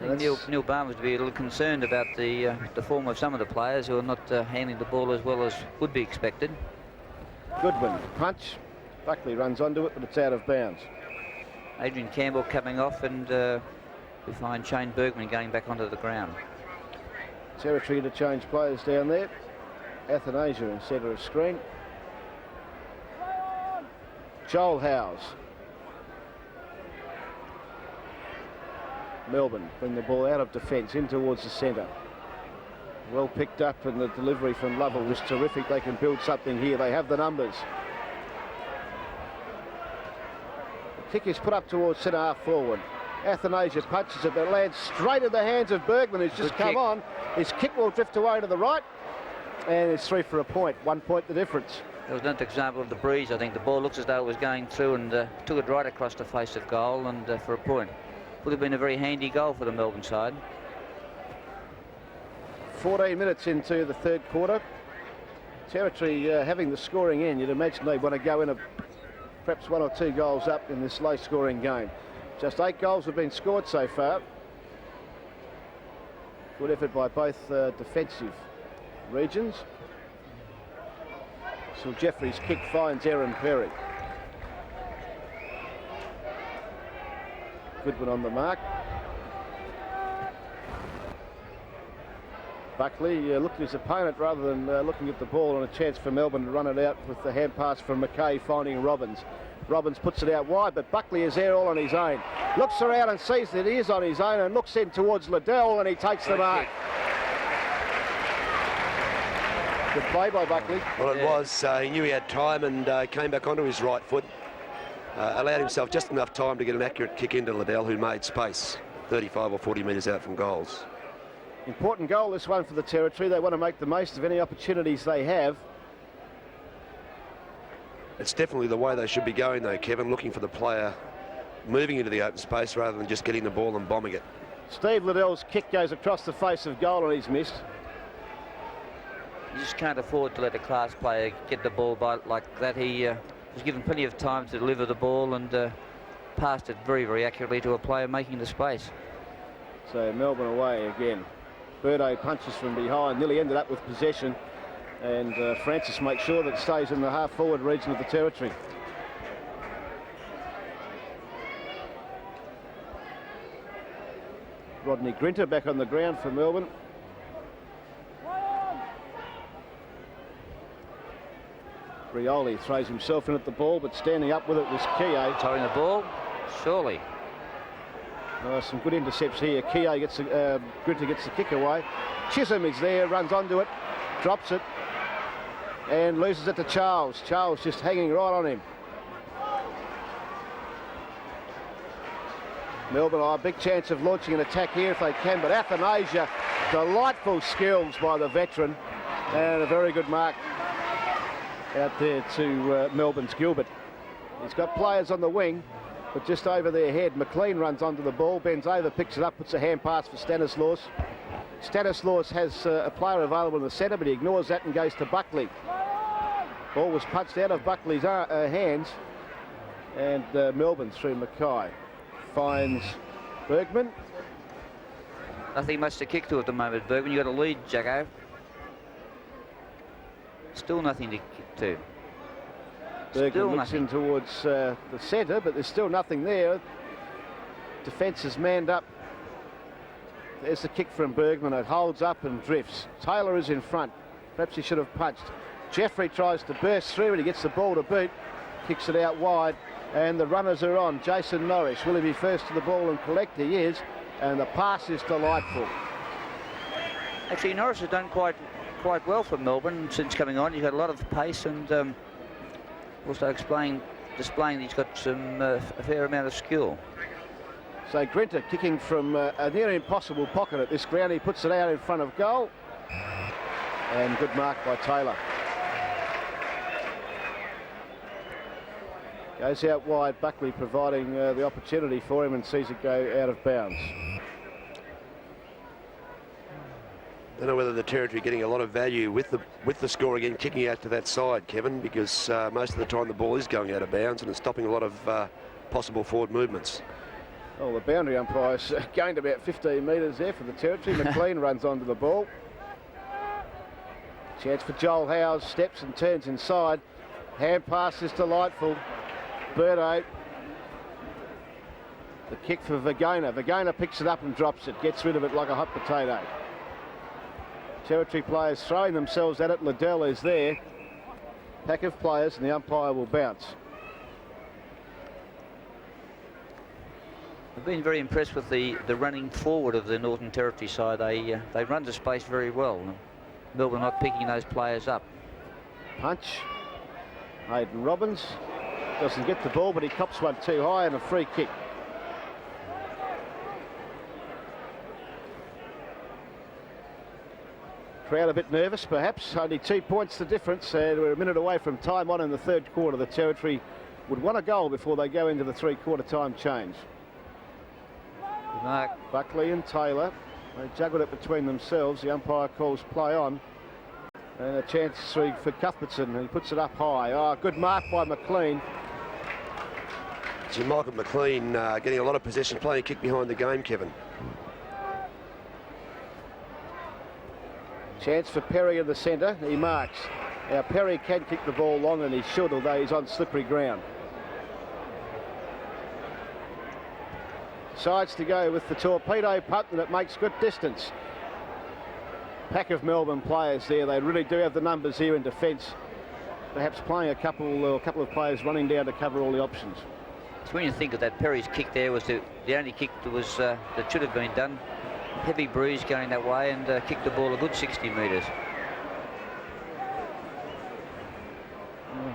I think Neil Barnes was to be a little concerned about the form of some of the players who are not handling the ball as well as would be expected. Goodwin, punch. Buckley runs onto it, but it's out of bounds. Adrian Campbell coming off, and we find Shane Bergman going back onto the ground. Territory to change players down there. Athanasia in centre of screen. Joel Howes. Melbourne bring the ball out of defence in towards the centre. Well picked up, and the delivery from Lovell was terrific. They can build something here. They have the numbers. The kick is put up towards centre half forward. Athanasia punches it, but lands straight in the hands of Bergman, who's just come on. His kick will drift away to the right, and it's 3 for a point. 1 point the difference. There was another example of the breeze. I think the ball looks as though it was going through and took it right across the face of goal, and for a point. Would have been a very handy goal for the Melbourne side. 14 minutes into the third quarter. Territory having the scoring in. You'd imagine they want to go in perhaps 1 or 2 goals up in this low-scoring game. Just 8 goals have been scored so far. Good effort by both defensive regions. So Jeffrey's kick finds Aaron Perry. Goodwin on the mark. Buckley looked at his opponent rather than looking at the ball, and a chance for Melbourne to run it out with the hand pass from McKay finding Robbins. Robbins puts it out wide, but Buckley is there all on his own. Looks around and sees that he is on his own and looks in towards Liddell, and he takes the mark. Good play by Buckley. Well, it was. He knew he had time and came back onto his right foot. Allowed himself just enough time to get an accurate kick into Liddell, who made space 35 or 40 metres out from goals. Important goal, this one, for the Territory. They want to make the most of any opportunities they have. It's definitely the way they should be going, though, Kevin, looking for the player moving into the open space rather than just getting the ball and bombing it. Steve Liddell's kick goes across the face of goal and he's missed. You just can't afford to let a class player get the ball by like that. He was given plenty of time to deliver the ball and passed it very, very accurately to a player making the space. So Melbourne away again. Birdo punches from behind, nearly ended up with possession, and Francis makes sure that it stays in the half-forward region of the Territory. Rodney Grinter back on the ground for Melbourne. Rioli throws himself in at the ball, but standing up with it was Keogh. Throwing the ball, surely. Some good intercepts here. Keogh gets Grinter gets the kick away. Chisholm is there, runs onto it, drops it, and loses it to Charles. Charles just hanging right on him. Melbourne are a big chance of launching an attack here if they can, but Athanasia, delightful skills by the veteran, and a very good mark out there to Melbourne's Gilbert. He's got players on the wing, but just over their head. McLean runs onto the ball, bends over, picks it up, puts a hand pass for Stanislaus. Stanislaus has a player available in the centre, but he ignores that and goes to Buckley. Ball was punched out of Buckley's hands, and Melbourne through Mackay. Finds Bergman. Nothing much to kick to at the moment, Bergman. You've got a lead, Jacko. Still nothing to kick to. Bergman looks in towards the centre, but there's still nothing there. Defence is manned up. There's the kick from Bergman. It holds up and drifts. Taylor is in front. Perhaps he should have punched. Jeffrey tries to burst through and he gets the ball to boot. Kicks it out wide, and the runners are on. Jason Norris, will he be first to the ball and collect? He is, and the pass is delightful. Actually, Norris has done quite well for Melbourne since coming on. He's got a lot of pace and also displaying that he's got a fair amount of skill. So Grinter kicking from a near impossible pocket at this ground. He puts it out in front of goal, and good mark by Taylor. Goes out wide, Buckley providing the opportunity for him and sees it go out of bounds. I don't know whether the Territory getting a lot of value with the score again, kicking out to that side, Kevin, because most of the time the ball is going out of bounds and it's stopping a lot of possible forward movements. Well, the boundary umpire's gained about 15 metres there for the Territory. McLean runs onto the ball. Chance for Joel Howes, steps and turns inside. Hand pass is delightful. Birdo. The kick for Vagona. Vagona picks it up and drops it, gets rid of it like a hot potato. Territory players throwing themselves at it. Liddell is there. Pack of players, and the umpire will bounce. I've been very impressed with the running forward of the Northern Territory side. They run the space very well. Melbourne not picking those players up. Punch. Hayden Robbins doesn't get the ball, but he cops one too high, and a free kick. Crowd a bit nervous, perhaps. Only 2 points the difference, and we're a minute away from time on in the third quarter. The Territory would want a goal before they go into the three-quarter time change. Mark. Buckley and Taylor. They juggled it between themselves. The umpire calls play on. And a chance for Cuthbertson. He puts it up high. Oh, good mark by McLean. So Michael McLean getting a lot of possession, playing a kick behind the game, Kevin. Chance for Perry in the centre. He marks. Now Perry can kick the ball long, and he should, although he's on slippery ground. Decides to go with the torpedo punt, and it makes good distance. Pack of Melbourne players there. They really do have the numbers here in defence. Perhaps playing a couple of players running down to cover all the options. So when you think of that, Perry's kick there was the only kick that was that should have been done. Heavy breeze going that way, and kicked the ball a good 60 metres.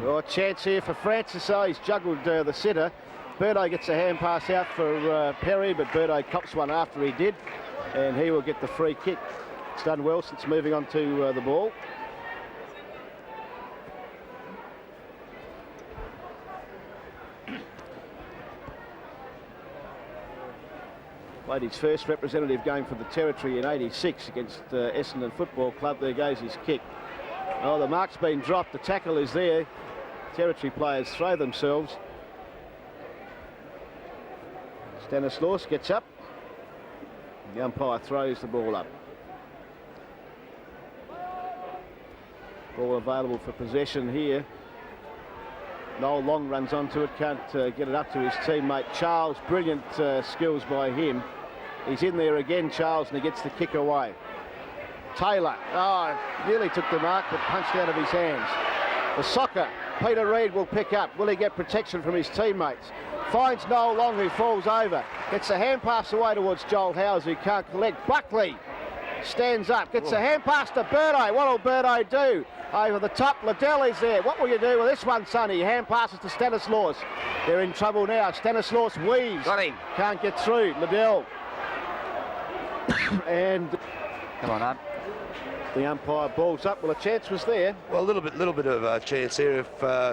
Oh, chance here for Francis. Oh, he's juggled the sitter. Birdo gets a hand pass out for Perry, but Birdo cops one after he did, and he will get the free kick. It's done well since moving on to the ball. Played his first representative game for the Territory in '86 against Essendon Football Club. There goes his kick. Oh, the mark's been dropped. The tackle is there. Territory players throw themselves. Stanislaus gets up. The umpire throws the ball up. Ball available for possession here. Noel Long runs onto it, can't get it up to his teammate Charles. Brilliant skills by him. He's in there again, Charles, and he gets the kick away. Taylor, nearly took the mark, but punched out of his hands. The soccer, Peter Reid will pick up. Will he get protection from his teammates? Finds Noel Long, who falls over. Gets a hand pass away towards Joel Howes, who can't collect. Buckley stands up, gets a hand pass to Birdo. What will Birdo do? Over the top, Liddell is there. What will you do with this one, Sonny? Hand passes to Stanislaus. They're in trouble now. Stanislaus weaves. Got him. Can't get through. Liddell. And Come on up. the umpire balls up. Well, a chance was there. Well, a little bit of a chance there if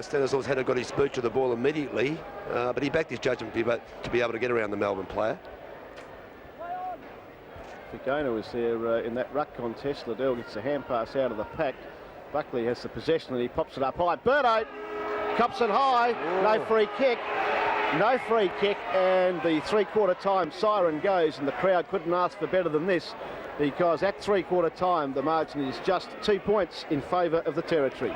Stanislaus had got his boot to the ball immediately, but he backed his judgment to be able to get around the Melbourne player. Figona was there in that ruck contest. Liddell gets a hand pass out of the pack. Buckley has the possession and he pops it up high. Birdo cops it high. No free kick. No free kick, and the three-quarter time siren goes, and the crowd couldn't ask for better than this, because at three-quarter time the margin is just 2 points in favour of the Territory.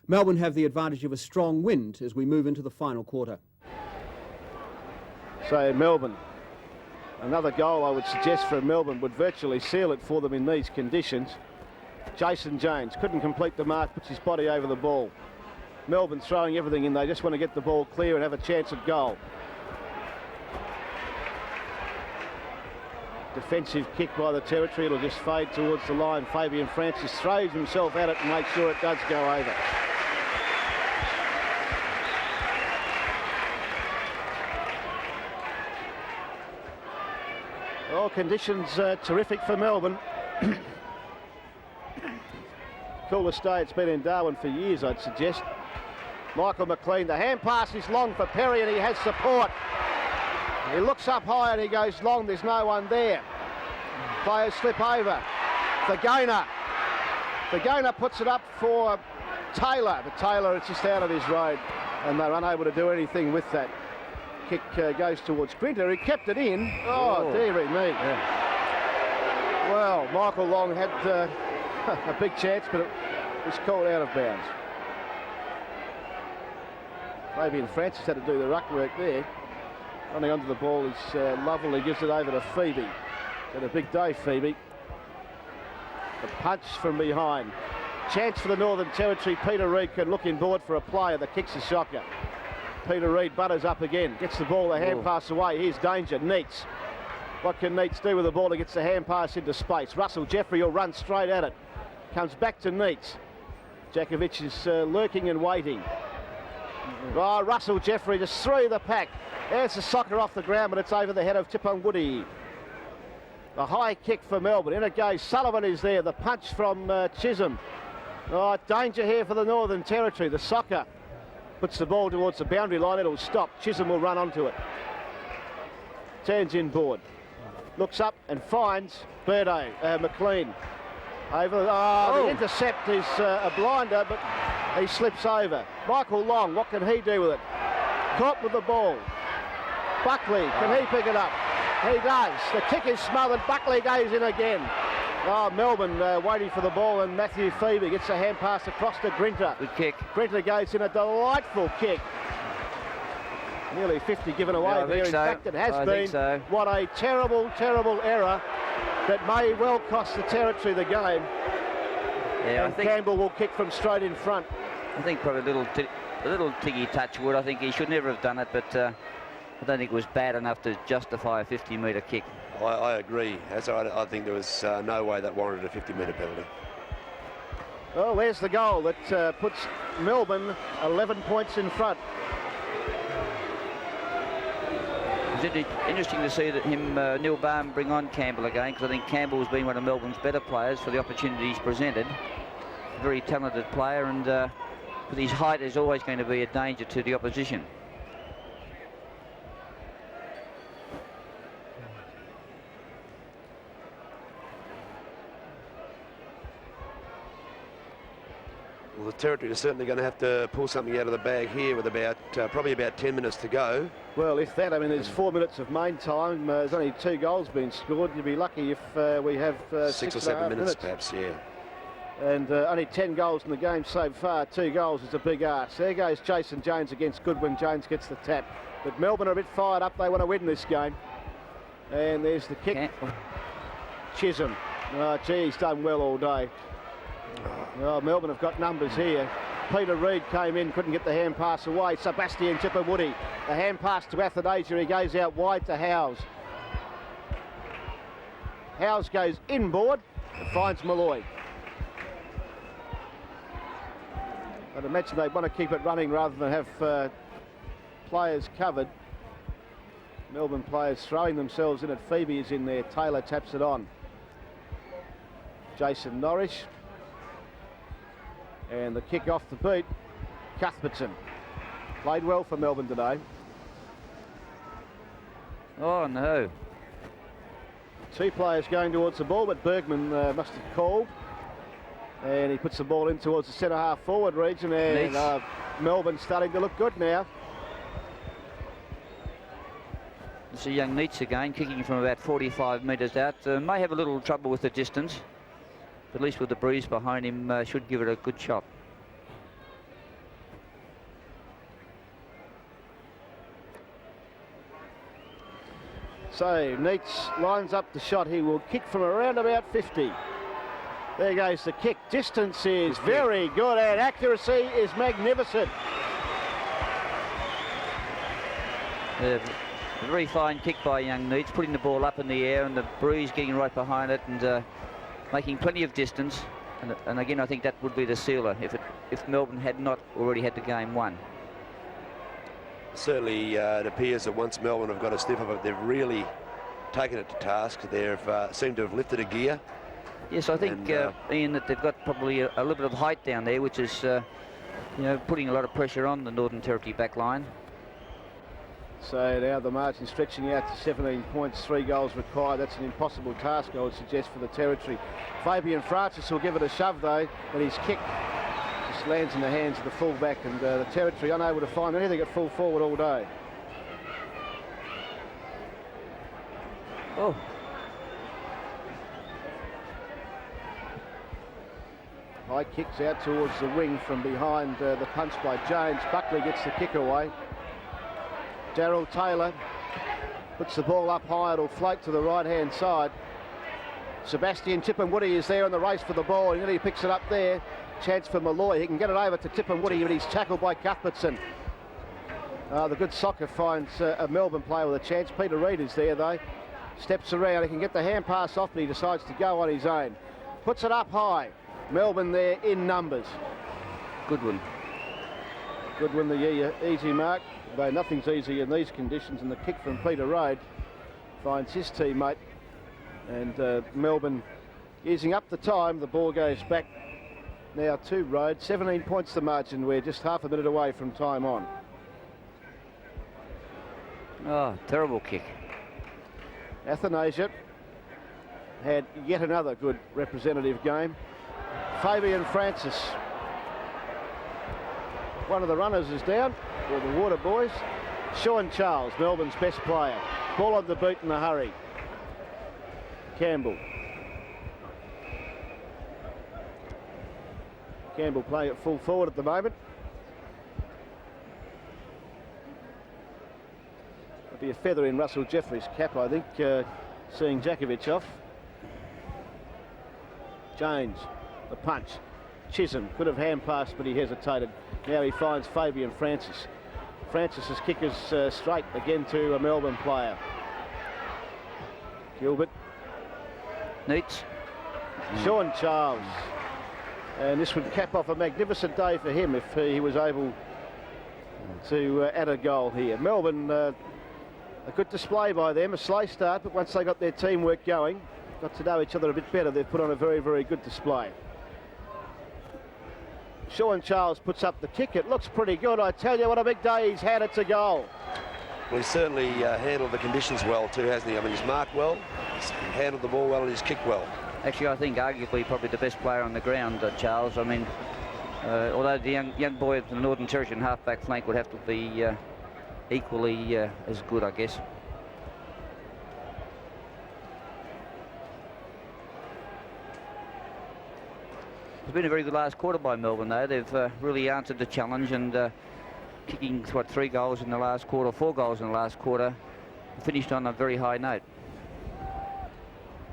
Melbourne have the advantage of a strong wind as we move into the final quarter. So Melbourne, another goal I would suggest for Melbourne would virtually seal it for them in these conditions. Jason Jones couldn't complete the mark, puts his body over the ball. Melbourne throwing everything in. They just want to get the ball clear and have a chance at goal. Defensive kick by the Territory. It'll just fade towards the line. Fabian Francis throws himself at it and makes sure it does go over. Well, conditions terrific for Melbourne. Coolest day it's been in Darwin for years, I'd suggest. Michael McLean, the hand pass is long for Perry and he has support. He looks up high and he goes long, there's no one there. Players slip over. Figona puts it up for Taylor, but Taylor is just out of his road and they're unable to do anything with that. Kick goes towards Grinter, he kept it in. Oh, dearie me. Yeah. Well, Michael Long had a big chance, but it was called out of bounds. Fabian Francis had to do the ruck work there. Running onto the ball is Lovell. He gives it over to Phoebe. Had a big day, Phoebe. The punch from behind. Chance for the Northern Territory. Peter Reid can look inboard for a player that kicks a shocker. Peter Reid butters up again. Gets the ball, the hand pass away. Here's danger. Neitz. What can Neitz do with the ball? He gets the hand pass into space. Russell Jeffrey will run straight at it. Comes back to Neitz. Jakovic is lurking and waiting. Oh, Russell Jeffrey just through the pack. There's the soccer off the ground, but it's over the head of Tipungwuti. The high kick for Melbourne. In it goes. Sullivan is there. The punch from Chisholm. Oh, danger here for the Northern Territory. The soccer puts the ball towards the boundary line. It'll stop. Chisholm will run onto it. Turns inboard. looks up and finds McLean. The intercept is a blinder, but he slips over. Michael Long, what can he do with it? Caught with the ball. Buckley, can he pick it up? He does. The kick is smothered. Buckley goes in again. Melbourne waiting for the ball, and Matthew Phoebe gets a hand pass across to Grinter. Good kick. Grinter goes in, a delightful kick. Nearly 50 given away Yeah, there. In fact, it has been. So. What a terrible, terrible error that may well cost the Territory the game. Yeah, and I think Campbell will kick from straight in front. I think probably a little tiggy touch would. I think he should never have done it, but I don't think it was bad enough to justify a 50-metre kick. I agree. I think there was no way that warranted a 50-metre penalty. Well, there's the goal that puts Melbourne 11 points in front. It's interesting to see that Neil Baum bring on Campbell again, because I think Campbell's been one of Melbourne's better players for the opportunities presented. Very talented player, and with his height is always going to be a danger to the opposition. Well, the Territory is certainly going to have to pull something out of the bag here with probably about 10 minutes to go. Well, if that, I mean, there's 4 minutes of main time. There's only 2 goals being scored. You'd be lucky if we have 6 or 7 minutes, perhaps, yeah. And only 10 goals in the game so far. 2 goals is a big ask. There goes Jason Jones against Goodwin. Jones gets the tap. But Melbourne are a bit fired up. They want to win this game. And there's the kick. Chisholm. Gee, he's done well all day. Melbourne have got numbers here. Peter Reid came in, couldn't get the hand pass away. Sebastian Tipperwoody. The hand pass to Athanasia. He goes out wide to Howes. Howes goes inboard and finds Malloy. I'd imagine they want to keep it running rather than have players covered. Melbourne players throwing themselves in it. Phoebe is in there. Taylor taps it on. Jason Norris. And the kick off the beat. Cuthbertson. Played well for Melbourne today. Oh, no. 2 players going towards the ball, but Bergman must have called. And he puts the ball in towards the centre-half forward region. And Melbourne starting to look good now. It's a young Neitz again, kicking from about 45 metres out. May have a little trouble with the distance, but at least with the breeze behind him, should give it a good shot. So Neitz lines up the shot. He will kick from around about 50. There goes the kick. Distance is very good and accuracy is magnificent. A very fine kick by young Neitz, putting the ball up in the air and the breeze getting right behind it and making plenty of distance. And again, I think that would be the sealer if Melbourne had not already had the game won. Certainly, it appears that once Melbourne have got a sniff of it, they've really taken it to task. They've seemed to have lifted a gear. Yes, I think, Ian, that they've got probably a little bit of height down there, which is, putting a lot of pressure on the Northern Territory back line. So now the margin stretching out to 17 points, 3 goals required. That's an impossible task, I would suggest, for the Territory. Fabian Francis will give it a shove, though, but his kick just lands in the hands of the fullback, and the Territory unable to find anything at full forward all day. Oh. High kicks out towards the wing from behind the punch by Jones. Buckley gets the kick away. Daryl Taylor puts the ball up high. It'll float to the right-hand side. Sebastian Tipperwoody is there in the race for the ball. He nearly picks it up there. Chance for Malloy. He can get it over to Tipperwoody, but he's tackled by Cuthbertson. The good soccer finds a Melbourne player with a chance. Peter Reid is there, though. Steps around. He can get the hand pass off, but he decides to go on his own. Puts it up high. Melbourne there in numbers. Goodwin. Goodwin, the easy mark, though nothing's easy in these conditions, and the kick from Peter Reid finds his teammate, and Melbourne using up the time. The ball goes back now to Reid. 17 points the margin. We're just half a minute away from time on. Oh, terrible kick. Athanasia had yet another good representative game. Fabian Francis. One of the runners is down, or the Water Boys. Sean Charles, Melbourne's best player. Ball on the boot in a hurry. Campbell. Campbell playing at full forward at the moment. There'll be a feather in Russell Jeffrey's cap, I think, seeing Jakovic off. James, the punch. Chisholm could have hand passed, but he hesitated. Now he finds Fabian Francis. Francis's kick is straight again to a Melbourne player. Gilbert. Neats. Sean Charles. And this would cap off a magnificent day for him if he was able to add a goal here. Melbourne, a good display by them, a slow start, but once they got their teamwork going, got to know each other a bit better, they've put on a very, very good display. Sean Charles puts up the kick. It looks pretty good. I tell you what a big day he's had. It's a goal. Well, he's certainly handled the conditions well too, hasn't he? I mean, he's marked well, he's handled the ball well, and he's kicked well. Actually, I think arguably probably the best player on the ground, Charles. I mean, although the young boy at the Northern Territory and half-back flank would have to be equally as good, I guess. It's been a very good last quarter by Melbourne, though. They've really answered the challenge and kicking, 3 goals in the last quarter, 4 goals in the last quarter, finished on a very high note.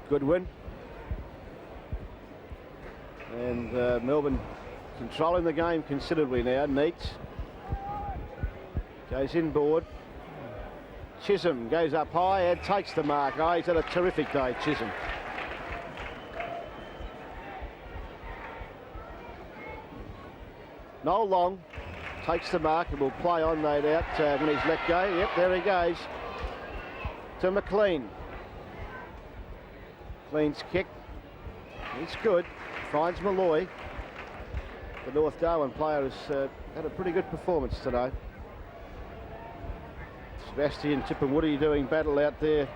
Good win. And Melbourne controlling the game considerably now. Neats goes inboard. Chisholm goes up high and takes the mark. Oh, he's had a terrific day, Chisholm. Noel Long takes the mark and will play on, no doubt, when he's let go. Yep, there he goes. To McLean. McLean's kick. It's good. Finds Malloy. The North Darwin player has had a pretty good performance today. Sebastian Tipperwoody doing battle out there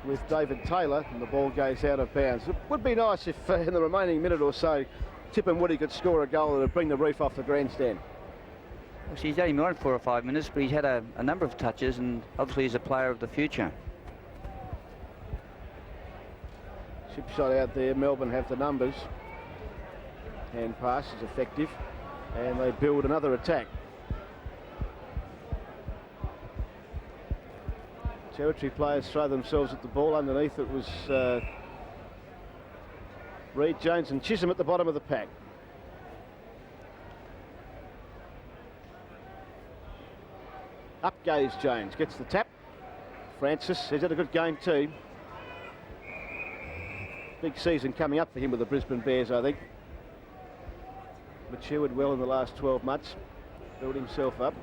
with David Taylor, and the ball goes out of bounds. It would be nice if in the remaining minute or so Tipperwoody could score a goal that would bring the roof off the grandstand. Well, he's only been on 4 or 5 minutes, but he's had a number of touches, and obviously he's a player of the future. Chip shot out there. Melbourne have the numbers. Hand pass is effective, and they build another attack. Territory players throw themselves at the ball. Underneath it was Reid, Jones and Chisholm at the bottom of the pack. Up goes Jones, gets the tap. Francis, he's had a good game too. Big season coming up for him with the Brisbane Bears, I think. Matured well in the last 12 months, built himself up.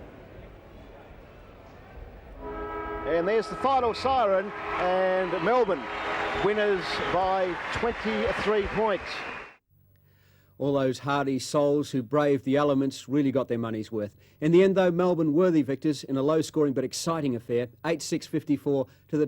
And there's the final siren, and Melbourne winners by 23 points. All those hardy souls who braved the elements really got their money's worth. In the end, though, Melbourne worthy victors in a low-scoring but exciting affair, 8-6-54 to the